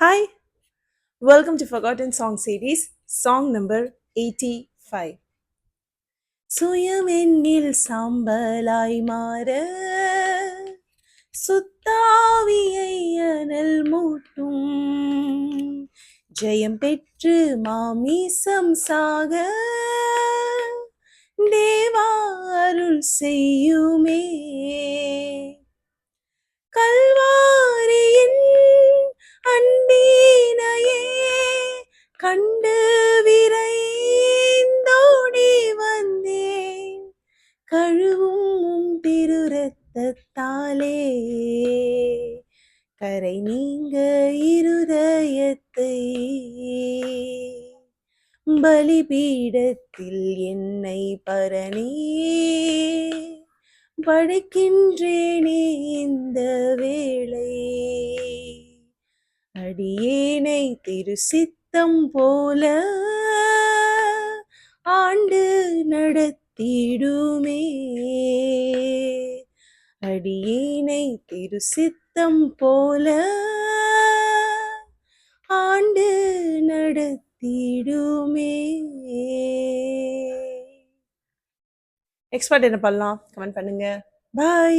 Hi, welcome to Forgotten Song Series, song number 85. சுயமென்னில் சாம்பலாய் மாற சுத்தாவியை அனல் மூட்டும் ஜெயம் பெற்று மாமீசம் சாக தேவா அருள் செய்யுமே கல்வாரியின் அன்பீனையே கண்டு விரைந்தோடி வந்தேன் கழுவும் திரு ரத்தத்தாலே கரை நீங்க இருதயத்தை பலிபீடத்தில் என்னை பரணி படைக்கின்றேனே இந்த வேளை அடியேனை திருசித்தம் போல ஆண்டு நடத்திடுமே அடியேனை திருசித்தம் போல ஆண்டு நடத்திடுமே. எக்ஸ்பர்ட் என்ன பண்ணலாம் கமெண்ட் பண்ணுங்க. பாய்.